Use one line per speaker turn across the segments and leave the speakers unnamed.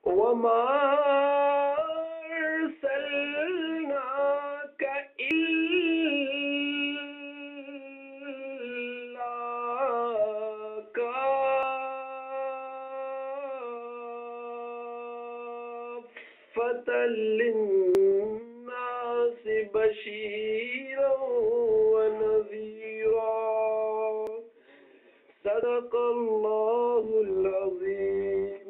وَمَا أَرْسَلْنَاكَ إِلَّا كَافَّةً لِلنَّاسِ بَشِيرًا وَنَذِيرًا. صدق الله العظيم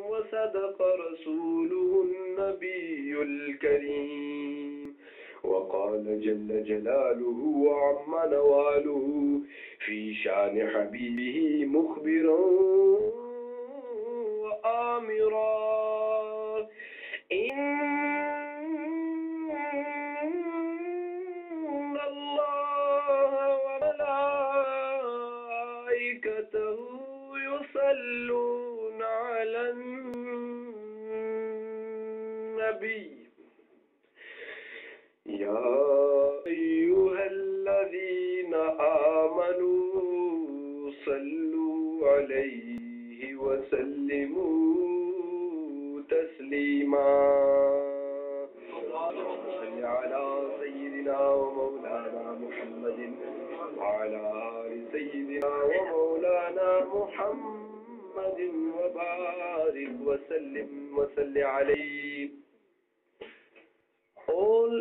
وصدق رسوله النبي الكريم وقال جل جلاله وعم نواله في شان حبيبه مخبرا وآمرا إن الله وملائكته يصلون على النبي يا أيها الذين آمنوا صلوا عليه وسلموا تسليما. صل على سيدنا ومولانا محمد وعلى آل سيدنا ومولانا محمد وبارك وسلم وصل عليه. All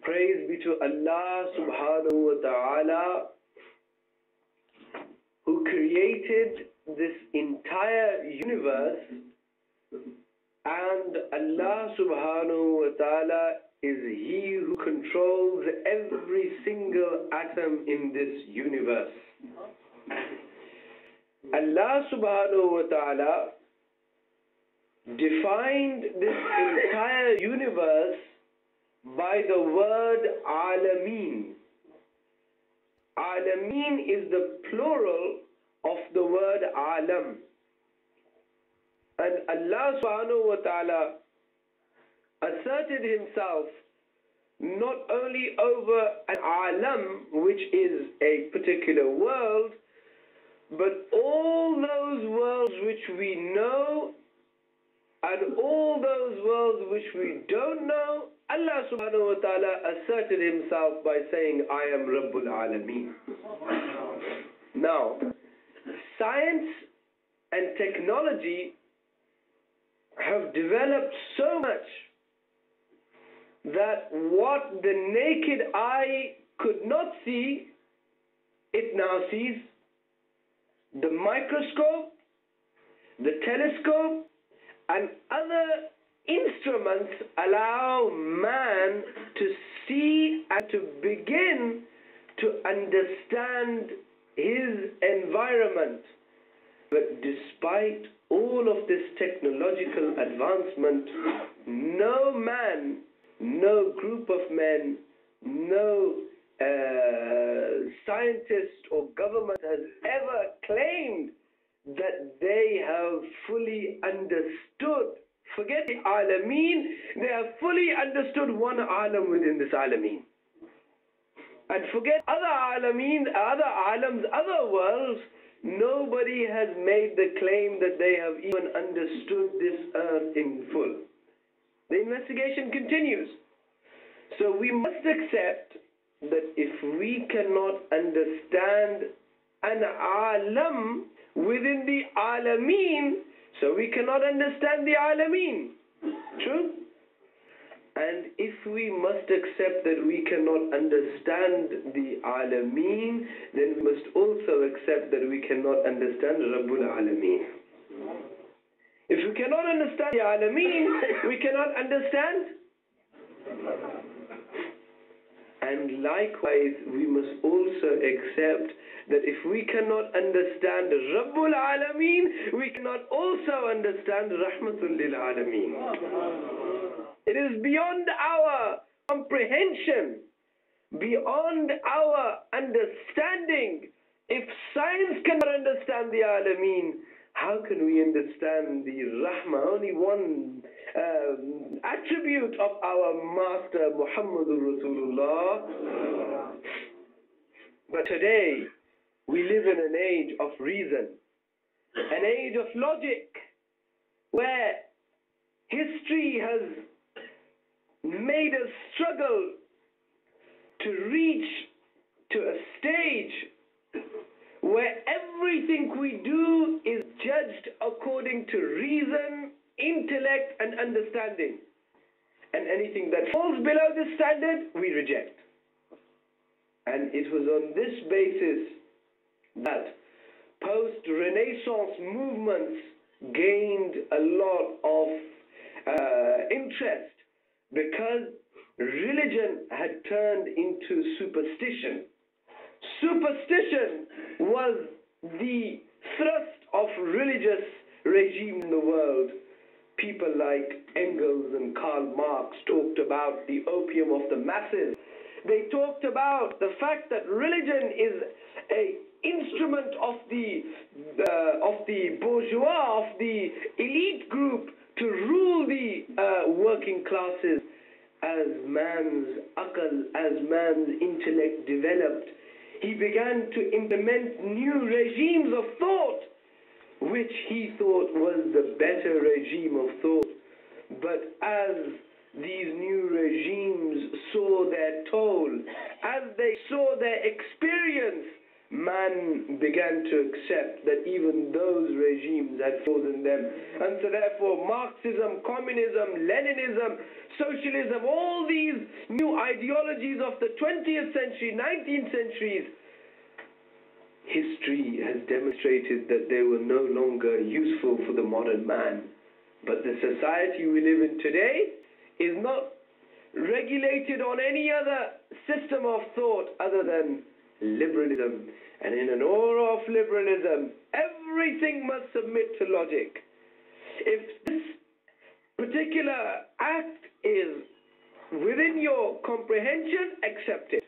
praise be to Allah subhanahu wa ta'ala, who created this entire universe, and Allah subhanahu wa ta'ala is He who controls every single atom in this universe. Allah subhanahu wa ta'ala defined this entire universe by the word Alameen. Alameen is the plural of the word Alam. And Allah subhanahu wa ta'ala asserted Himself not only over an Alam, which is a particular world, but all those worlds which we know and all those worlds which we don't know. Allah subhanahu wa ta'ala asserted Himself by saying, I am Rabbul Alameen. Now, science and technology have developed so much that what the naked eye could not see, it now sees. The microscope, the telescope, and other instruments allow man to see and to begin to understand his environment. But despite all of this technological advancement, no man, no group of men, no scientist or government has ever claimed that they have fully understood. Forget the Alameen, they have fully understood one Alam within this Alameen. And forget other Alameen, other Alams, other worlds. Nobody has made the claim that they have even understood this earth in full. The investigation continues. So we must accept that if we cannot understand an Alam within the Alameen, so we cannot understand the Alameen. True? And if we must accept that we cannot understand the Alameen, then we must also accept that we cannot understand Rabbul Alameen. If we cannot understand the Alameen, we cannot understand. And likewise, we must also accept that if we cannot understand Rabbul Alameen, we cannot also understand Rahmatul Lil Alameen. It is beyond our comprehension, beyond our understanding. If science cannot understand the Alameen, how can we understand the Rahmah? Only one attribute of our Master Muhammadur Rasulullah. But today, we live in an age of reason, an age of logic, where history has made us struggle to reach to a stage where everything we do is judged according to reason, intellect, and understanding. And anything that falls below this standard, we reject. And it was on this basis that post-Renaissance movements gained a lot of interest, because religion had turned into superstition. Superstition was the thrust of religious regimes in the world. People like Engels and Karl Marx talked about the opium of the masses. They talked about the fact that religion is an instrument of the bourgeois, of the elite group, to rule the working classes. As man's aql, as man's intellect developed, he began to implement new regimes of thought, which he thought was the better regime of thought. But as these new regimes saw their toll, as they saw their experience, man began to accept that even those regimes had flaws in them. And so therefore Marxism, communism, Leninism, socialism, all these new ideologies of the 20th century, 19th centuries, history has demonstrated that they were no longer useful for the modern man. But the society we live in today is not regulated on any other system of thought other than liberalism. And in an aura of liberalism, everything must submit to logic. If this particular act is within your comprehension, accept it.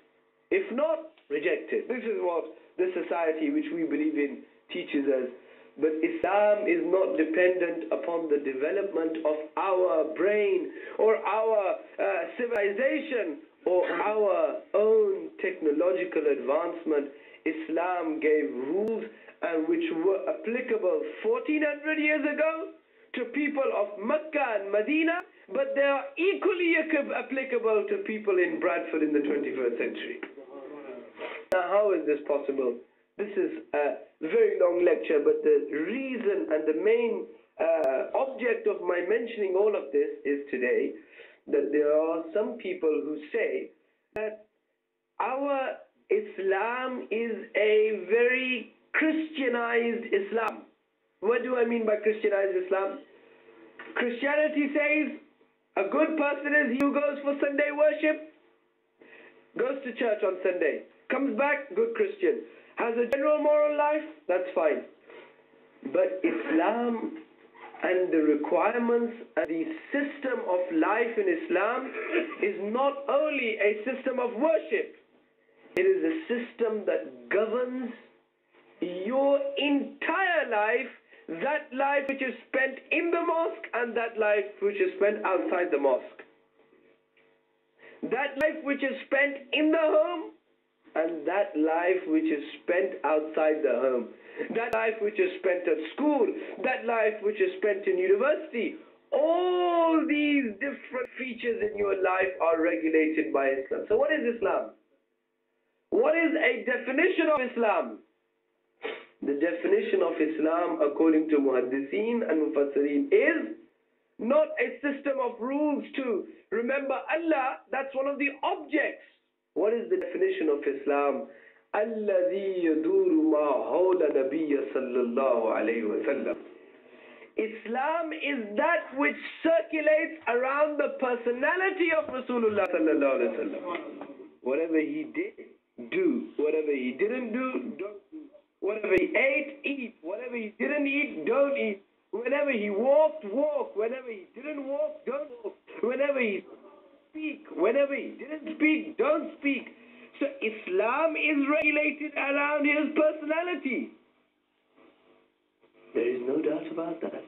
If not, reject it. This is what the society which we believe in teaches us. But Islam is not dependent upon the development of our brain or our civilization or our own technological advancement. Islam gave rules which were applicable 1400 years ago to people of Mecca and Medina, but they are equally applicable to people in Bradford in the 21st century. Now, how is this possible? This is a very long lecture, but the reason and the main object of my mentioning all of this is today that there are some people who say that our Islam is a very Christianized Islam. What do I mean by Christianized Islam? Christianity says a good person is he who goes for Sunday worship, goes to church on Sunday, comes back, good Christian, has a general moral life, that's fine. But Islam and the requirements and the system of life in Islam is not only a system of worship, it is a system that governs your entire life, that life which is spent in the mosque and that life which is spent outside the mosque. That life which is spent in the home and that life which is spent outside the home. That life which is spent at school, that life which is spent in university. All these different features in your life are regulated by Islam. So what is Islam? What is a definition of Islam? The definition of Islam, according to Muhaddithin and Mufassirin, is not a system of rules to remember Allah. That's one of the objects. What is the definition of Islam? الَّذِي يَدُورُ مَا حَوْلَ نَبِيَّ صَلَّى اللَّهُ عَلَيْهِ وَسَلَّمَ. Islam is that which circulates around the personality of Rasulullah sallallahu alaihi wasallam. Whatever he did, do. Whatever he didn't do, don't do. Whatever he ate, eat. Whatever he didn't eat, don't eat. Whenever he walked, walk. Whenever he didn't walk, don't walk. Whenever he speak, whenever he didn't speak, don't speak. So Islam is regulated around his personality. There is no doubt about that.